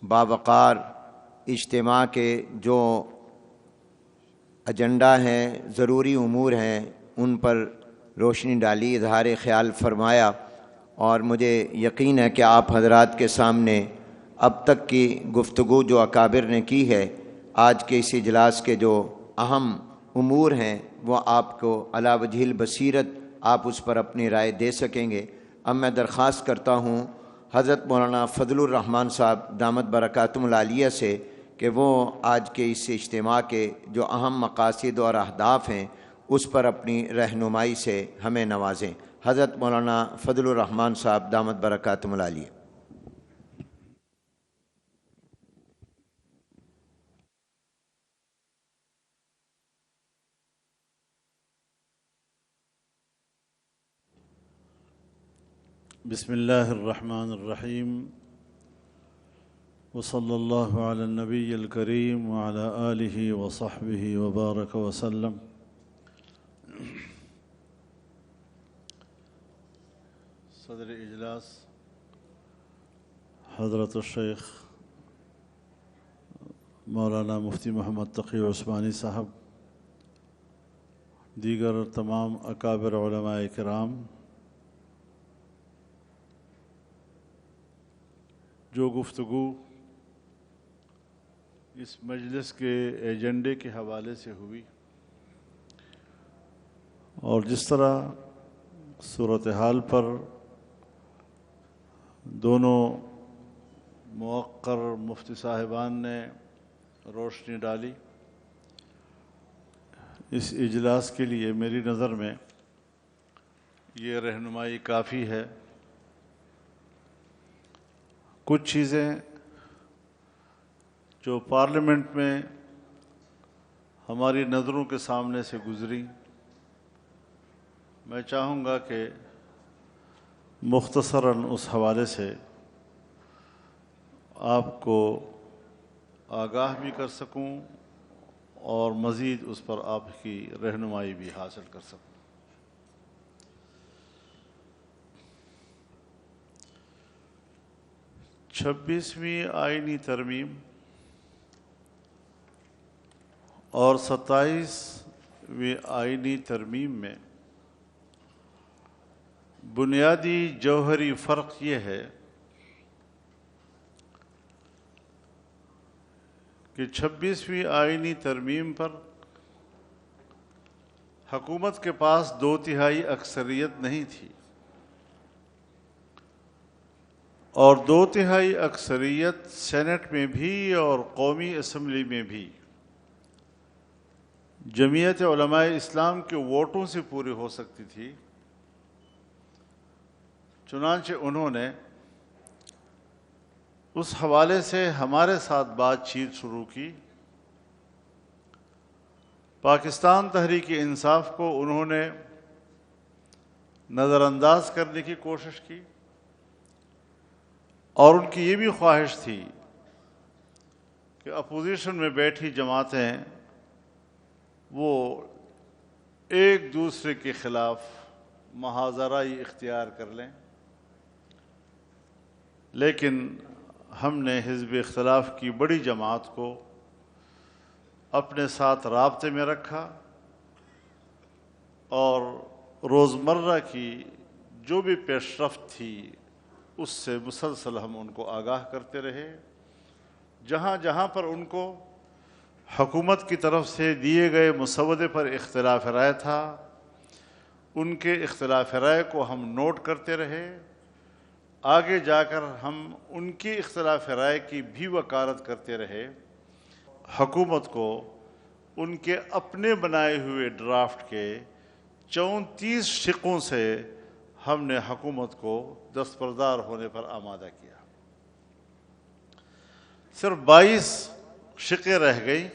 باوقار اجتماع کے جو ایجنڈا ہیں، ضروری امور ہیں، ان پر روشنی ڈالی، اظہار خیال فرمایا، اور مجھے یقین ہے کہ آپ حضرات کے سامنے اب تک کی گفتگو جو اکابر نے کی ہے، آج کے اس اجلاس کے جو اہم امور ہیں وہ آپ کو علی وجہ البصیرت آپ اس پر اپنی رائے دے سکیں گے۔ اب میں درخواست کرتا ہوں حضرت مولانا فضل الرحمان صاحب دامت برکاتہم العالیہ سے کہ وہ آج کے اس اجتماع کے جو اہم مقاصد اور اہداف ہیں اس پر اپنی رہنمائی سے ہمیں نوازیں۔ حضرت مولانا فضل الرحمان صاحب دامت برکاتہم العالیہ۔ بسم اللہ الرحمن الرحیم وصلی اللہ علی النبی الکریم وعلی آلہ وصحبہ وبارک وسلم۔ صدر اجلاس حضرت الشیخ مولانا مفتی محمد تقی عثمانی صاحب، دیگر تمام اکابر علماء کرام، جو گفتگو اس مجلس کے ایجنڈے کے حوالے سے ہوئی اور جس طرح صورتحال پر دونوں موقر مفتی صاحبان نے روشنی ڈالی، اس اجلاس کے لیے میری نظر میں یہ رہنمائی کافی ہے۔ کچھ چیزیں جو پارلیمنٹ میں ہماری نظروں کے سامنے سے گزری، میں چاہوں گا کہ مختصراً اس حوالے سے آپ کو آگاہ بھی کر سکوں اور مزید اس پر آپ کی رہنمائی بھی حاصل کر سکوں۔ 26ویں آئینی ترمیم اور 27ویں آئینی ترمیم میں بنیادی جوہری فرق یہ ہے کہ 26ویں آئینی ترمیم پر حکومت کے پاس 2/3 اکثریت نہیں تھی، اور 2/3 اکثریت سینٹ میں بھی اور قومی اسمبلی میں بھی جمعیت علماء اسلام کے ووٹوں سے پوری ہو سکتی تھی۔ چنانچہ انہوں نے اس حوالے سے ہمارے ساتھ بات چیت شروع کی۔ پاکستان تحریک انصاف کو انہوں نے نظر انداز کرنے کی کوشش کی، اور ان کی یہ بھی خواہش تھی کہ اپوزیشن میں بیٹھی جماعتیں وہ ایک دوسرے کے خلاف محاذرائی اختیار کر لیں، لیکن ہم نے حزب اختلاف کی بڑی جماعت کو اپنے ساتھ رابطے میں رکھا اور روزمرہ کی جو بھی پیش رفت تھی اس سے مسلسل ہم ان کو آگاہ کرتے رہے۔ جہاں جہاں پر ان کو حکومت کی طرف سے دیے گئے مسودے پر اختلاف رائے تھا، ان کے اختلاف رائے کو ہم نوٹ کرتے رہے۔ آگے جا کر ہم ان کی اختلاف رائے کی بھی وکالت کرتے رہے۔ حکومت کو ان کے اپنے بنائے ہوئے ڈرافٹ کے 34 شقوں سے ہم نے حکومت کو دستبردار ہونے پر آمادہ کیا۔ صرف 22 شقیں رہ گئی،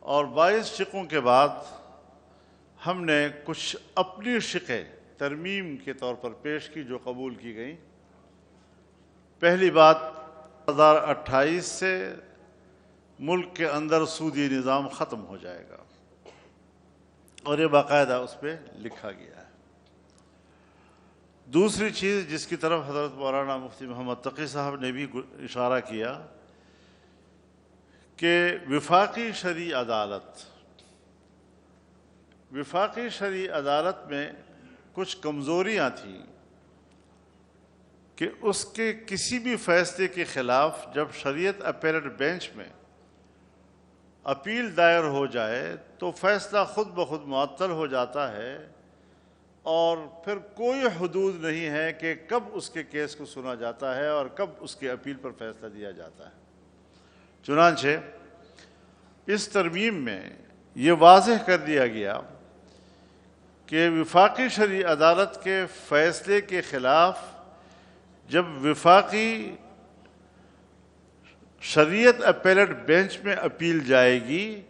اور 22 شقوں کے بعد ہم نے کچھ اپنی شقیں ترمیم کے طور پر پیش کی جو قبول کی گئیں۔ پہلی بات، 2028 سے ملک کے اندر سودی نظام ختم ہو جائے گا، اور یہ باقاعدہ اس پہ لکھا گیا ہے۔ دوسری چیز جس کی طرف حضرت مولانا مفتی محمد تقی صاحب نے بھی اشارہ کیا کہ وفاقی شرعی عدالت میں کچھ کمزوریاں تھیں کہ اس کے کسی بھی فیصلے کے خلاف جب شریعت اپیلٹ بینچ میں اپیل دائر ہو جائے تو فیصلہ خود بخود معطل ہو جاتا ہے اور پھر کوئی حدود نہیں ہے کہ کب اس کے کیس کو سنا جاتا ہے اور کب اس کے اپیل پر فیصلہ دیا جاتا ہے۔ چنانچہ اس ترمیم میں یہ واضح کر دیا گیا کہ وفاقی شرعی عدالت کے فیصلے کے خلاف جب وفاقی شریعت اپیلٹ بینچ میں اپیل جائے گی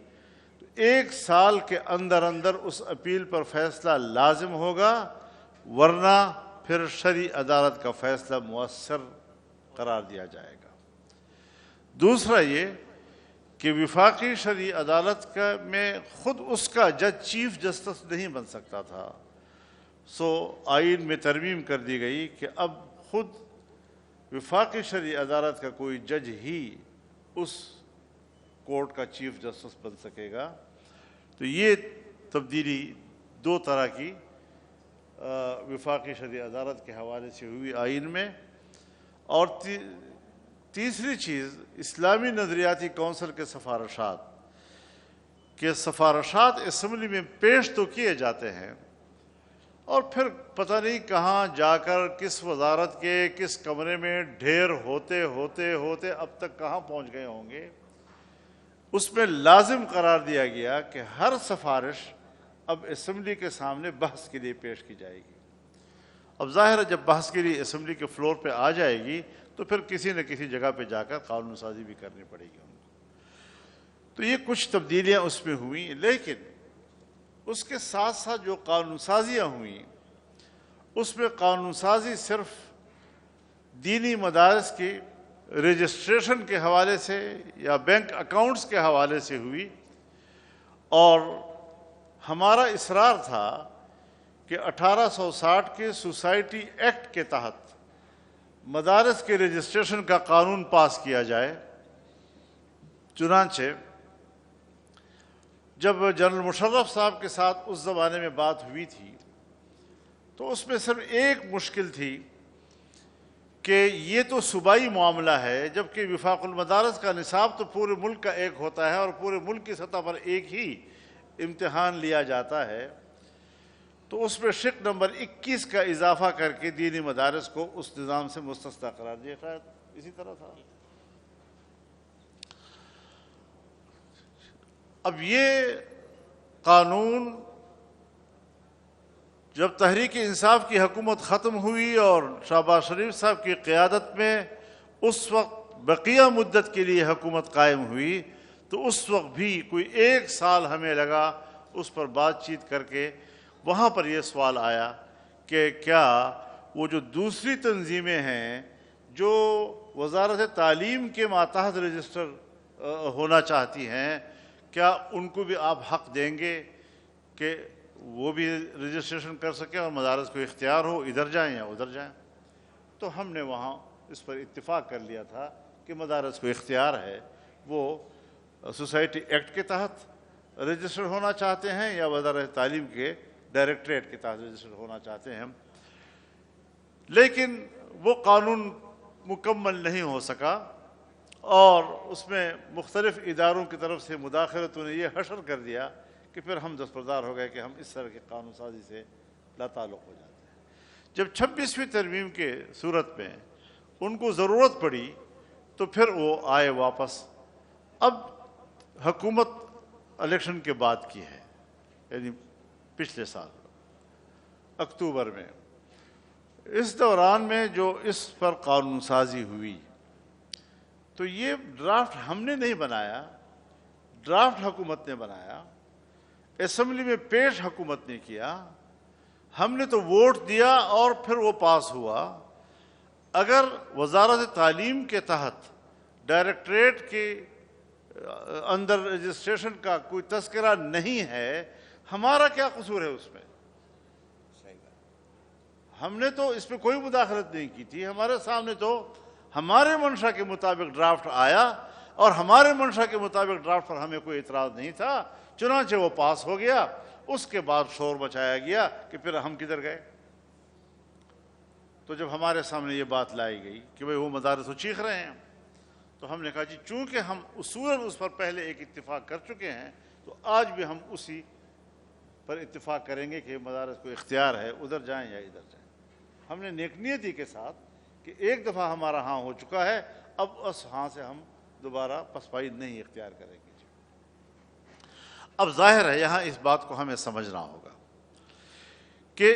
تو 1 سال کے اندر اس اپیل پر فیصلہ لازم ہوگا، ورنہ پھر شرعی عدالت کا فیصلہ مؤثر قرار دیا جائے گا۔ دوسرا یہ کہ وفاقی شرعی عدالت میں خود اس کا جج چیف جسٹس نہیں بن سکتا تھا، سو آئین میں ترمیم کر دی گئی کہ اب خود وفاقی شرعی عدالت کا کوئی جج ہی اس کورٹ کا چیف جسٹس بن سکے گا۔ تو یہ تبدیلی 2 طرح کی وفاقی شرعی عدالت کے حوالے سے ہوئی آئین میں۔ اور تیسری چیز اسلامی نظریاتی کونسل کے سفارشات اسمبلی میں پیش تو کیے جاتے ہیں اور پھر پتہ نہیں کہاں جا کر کس وزارت کے کس کمرے میں ڈھیر ہوتے اب تک کہاں پہنچ گئے ہوں گے۔ اس میں لازم قرار دیا گیا کہ ہر سفارش اب اسمبلی کے سامنے بحث کے لیے پیش کی جائے گی۔ اب ظاہر ہے جب بحث کے لیے اسمبلی کے فلور پہ آ جائے گی تو پھر کسی نہ کسی جگہ پہ جا کر قانون سازی بھی کرنی پڑے گی ان کو۔ تو یہ کچھ تبدیلیاں اس میں ہوئیں، لیکن اس کے ساتھ ساتھ جو قانون سازیاں ہوئیں اس میں قانون سازی صرف دینی مدارس کی رجسٹریشن کے حوالے سے یا بینک اکاؤنٹس کے حوالے سے ہوئی، اور ہمارا اصرار تھا کہ 1860 کے سوسائٹی ایکٹ کے تحت مدارس کے رجسٹریشن کا قانون پاس کیا جائے۔ چنانچہ جب جنرل مشرف صاحب کے ساتھ اس زمانے میں بات ہوئی تھی تو اس میں صرف ایک مشکل تھی کہ یہ تو صوبائی معاملہ ہے، جبکہ وفاق المدارس کا نصاب تو پورے ملک کا ایک ہوتا ہے اور پورے ملک کی سطح پر ایک ہی امتحان لیا جاتا ہے، تو اس میں شق نمبر 21 کا اضافہ کر کے دینی مدارس کو اس نظام سے مستثنی قرار دیا، شاید اسی طرح تھا۔ اب یہ قانون جب تحریک انصاف کی حکومت ختم ہوئی اور شہباز شریف صاحب کی قیادت میں اس وقت بقیہ مدت کے لیے حکومت قائم ہوئی تو اس وقت بھی کوئی 1 سال ہمیں لگا اس پر بات چیت کر کے۔ وہاں پر یہ سوال آیا کہ کیا وہ جو دوسری تنظیمیں ہیں جو وزارت تعلیم کے ماتحت رجسٹر ہونا چاہتی ہیں، کیا ان کو بھی آپ حق دیں گے کہ وہ بھی رجسٹریشن کر سکیں اور مدارس کو اختیار ہو ادھر جائیں یا ادھر جائیں؟ تو ہم نے وہاں اس پر اتفاق کر لیا تھا کہ مدارس کو اختیار ہے، وہ سوسائٹی ایکٹ کے تحت رجسٹر ہونا چاہتے ہیں یا وزارت تعلیم کے ڈائریکٹریٹ کے تحت رجسٹر ہونا چاہتے ہیں۔ لیکن وہ قانون مکمل نہیں ہو سکا اور اس میں مختلف اداروں کی طرف سے مداخلتوں نے یہ حشر کر دیا کہ پھر ہم دستبردار ہو گئے کہ ہم اس طرح کی قانون سازی سے لا تعلق ہو جاتے ہیں۔ جب 26ویں ترمیم کے صورت میں ان کو ضرورت پڑی تو پھر وہ آئے واپس۔ اب حکومت الیکشن کے بعد کی ہے، یعنی پچھلے سال اکتوبر میں۔ اس دوران میں جو اس پر قانون سازی ہوئی تو یہ ڈرافٹ ہم نے نہیں بنایا، ڈرافٹ حکومت نے بنایا، اسمبلی میں پیش حکومت نے کیا، ہم نے تو ووٹ دیا اور پھر وہ پاس ہوا۔ اگر وزارت تعلیم کے تحت ڈائریکٹریٹ کے اندر رجسٹریشن کا کوئی تذکرہ نہیں ہے، ہمارا کیا قصور ہے اس میں؟ ہم نے تو اس پہ کوئی مداخلت نہیں کی تھی. ہمارے سامنے تو ہمارے منشا کے مطابق ڈرافٹ آیا اور ہمارے منشا کے مطابق ڈرافٹ پر ہمیں کوئی اعتراض نہیں تھا. چنانچہ وہ پاس ہو گیا. اس کے بعد شور مچایا گیا کہ پھر ہم کدھر گئے. تو جب ہمارے سامنے یہ بات لائی گئی کہ بھئی وہ مدارس تو چیخ رہے ہیں، تو ہم نے کہا جی چونکہ ہم اصولاً اس پر پہلے ایک اتفاق کر چکے ہیں تو آج بھی ہم اسی پر اتفاق کریں گے کہ مدارس کو اختیار ہے ادھر جائیں یا ادھر جائیں. ہم نے نیک نیتی کے ساتھ کہ ایک دفعہ ہمارا ہاں ہو چکا ہے، اب اس ہاں سے ہم دوبارہ پسپائی نہیں اختیار کریں گے. اب ظاہر ہے یہاں اس بات کو ہمیں سمجھنا ہوگا کہ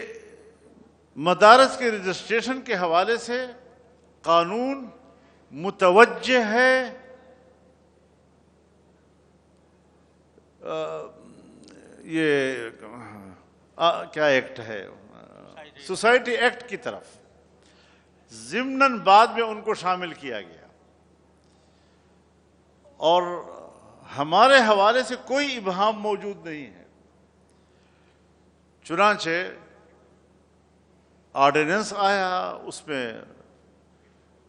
مدارس کے رجسٹریشن کے حوالے سے قانون متوجہ ہے یہ کیا ایکٹ ہے، سوسائٹی ایکٹ کی طرف. ضمناً بعد میں ان کو شامل کیا گیا اور ہمارے حوالے سے کوئی ابہام موجود نہیں ہے. چنانچہ آرڈیننس آیا، اس میں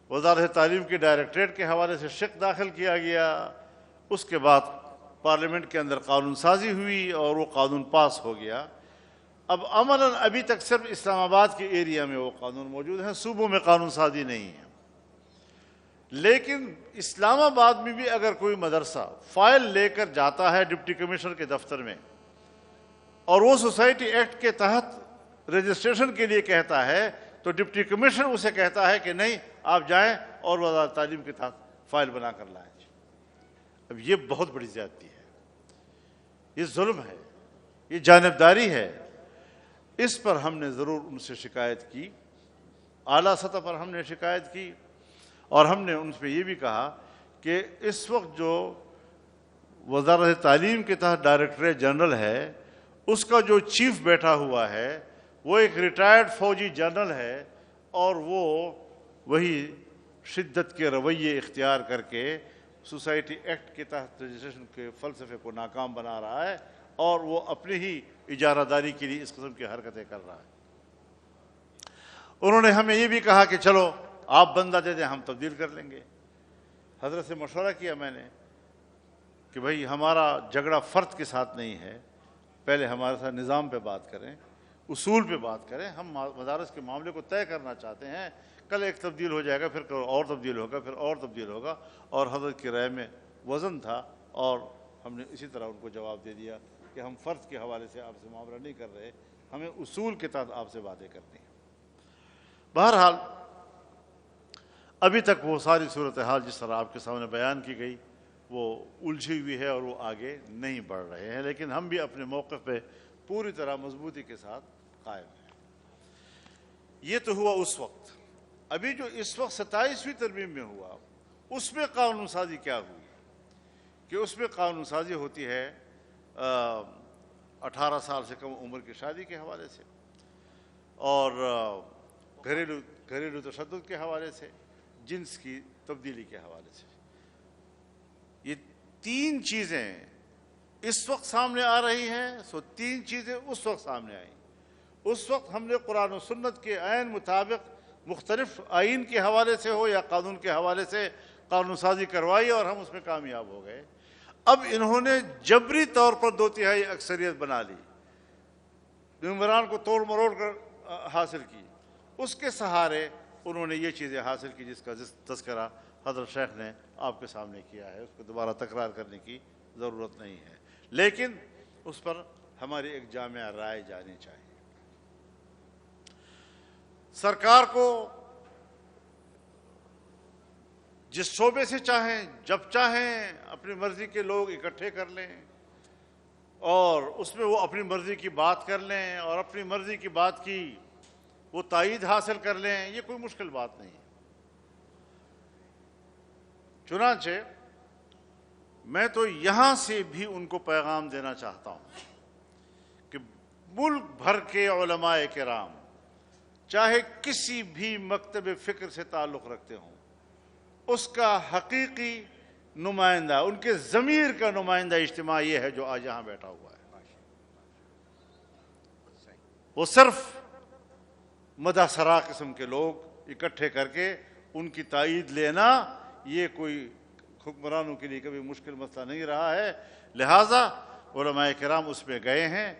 وزارت تعلیم کے ڈائریکٹریٹ کے حوالے سے شق داخل کیا گیا. اس کے بعد پارلیمنٹ کے اندر قانون سازی ہوئی اور وہ قانون پاس ہو گیا. اب عملاً ابھی تک صرف اسلام آباد کے ایریا میں وہ قانون موجود ہیں، صوبوں میں قانون سازی نہیں ہے. لیکن اسلام آباد میں بھی اگر کوئی مدرسہ فائل لے کر جاتا ہے ڈپٹی کمشنر کے دفتر میں اور وہ سوسائٹی ایکٹ کے تحت رجسٹریشن کے لیے کہتا ہے تو ڈپٹی کمشنر اسے کہتا ہے کہ نہیں آپ جائیں اور وزارت تعلیم کے تحت فائل بنا کر لائیں. اب یہ بہت بڑی زیادتی ہے، یہ ظلم ہے، یہ جانبداری ہے. اس پر ہم نے ضرور ان سے شکایت کی، اعلیٰ سطح پر ہم نے شکایت کی اور ہم نے ان سے یہ بھی کہا کہ اس وقت جو وزارت تعلیم کے تحت ڈائریکٹریٹ جنرل ہے اس کا جو چیف بیٹھا ہوا ہے وہ ایک ریٹائرڈ فوجی جنرل ہے اور وہ وہی شدت کے رویے اختیار کر کے سوسائٹی ایکٹ کے تحت رجسٹریشن کے فلسفے کو ناکام بنا رہا ہے اور وہ اپنی ہی اجارہ داری کے لیے اس قسم کی حرکتیں کر رہا ہے. انہوں نے ہمیں یہ بھی کہا کہ چلو آپ بندہ دے دیں ہم تبدیل کر لیں گے. حضرت سے مشورہ کیا میں نے کہ بھائی ہمارا جھگڑا فرد کے ساتھ نہیں ہے، پہلے ہمارے ساتھ نظام پہ بات کریں، اصول پہ بات کریں. ہم مدارس کے معاملے کو طے کرنا چاہتے ہیں. کل ایک تبدیل ہو جائے گا، پھر اور تبدیل ہوگا، پھر اور تبدیل ہوگا. اور حضرت کی رائے میں وزن تھا اور ہم نے اسی طرح ان کو جواب دے دیا کہ ہم فرض کے حوالے سے آپ سے معاملہ نہیں کر رہے، ہمیں اصول کے تحت آپ سے باتیں کرنی ہیں. بہرحال ابھی تک وہ ساری صورتحال جس طرح آپ کے سامنے بیان کی گئی وہ الجھی ہوئی ہے اور وہ آگے نہیں بڑھ رہے ہیں. لیکن ہم بھی اپنے موقف پہ پوری طرح مضبوطی کے ساتھ قائم ہیں. یہ تو ہوا اس وقت. ابھی جو اس وقت 27ویں ترمیم میں ہوا اس میں قانون سازی کیا ہوئی کہ اس میں قانون سازی ہوتی ہے 18 سال سے کم عمر کی شادی کے حوالے سے اور گھریلو تشدد کے حوالے سے، جنس کی تبدیلی کے حوالے سے. یہ 3 چیزیں اس وقت سامنے آ رہی ہیں. 3 چیزیں اس وقت سامنے آئیں. اس وقت ہم نے قرآن و سنت کے عین مطابق مختلف آئین کے حوالے سے ہو یا قانون کے حوالے سے قانون سازی کروائی اور ہم اس میں کامیاب ہو گئے. اب انہوں نے جبری طور پر 2/3 اکثریت بنا لی، ممبران کو توڑ مروڑ کر حاصل کی. اس کے سہارے انہوں نے یہ چیزیں حاصل کی جس کا تذکرہ حضرت شیخ نے آپ کے سامنے کیا ہے. اس کو دوبارہ تکرار کرنے کی ضرورت نہیں ہے، لیکن اس پر ہماری ایک جامع رائے جانی چاہیے. سرکار کو جس شعبے سے چاہیں جب چاہیں اپنی مرضی کے لوگ اکٹھے کر لیں اور اس میں وہ اپنی مرضی کی بات کر لیں اور اپنی مرضی کی بات کی وہ تائید حاصل کر لیں. یہ کوئی مشکل بات نہیں ہے. چنانچہ میں تو یہاں سے بھی ان کو پیغام دینا چاہتا ہوں کہ ملک بھر کے علماء کرام چاہے کسی بھی مکتب فکر سے تعلق رکھتے ہوں، اس کا حقیقی نمائندہ، ان کے ضمیر کا نمائندہ اجتماع یہ ہے جو آج یہاں بیٹھا ہوا ہے. وہ صرف مدح سرا قسم کے لوگ اکٹھے کر کے ان کی تائید لینا یہ کوئی حکمرانوں کے لیے کبھی مشکل مسئلہ نہیں رہا ہے، لہٰذا علماء کرام اس میں گئے ہیں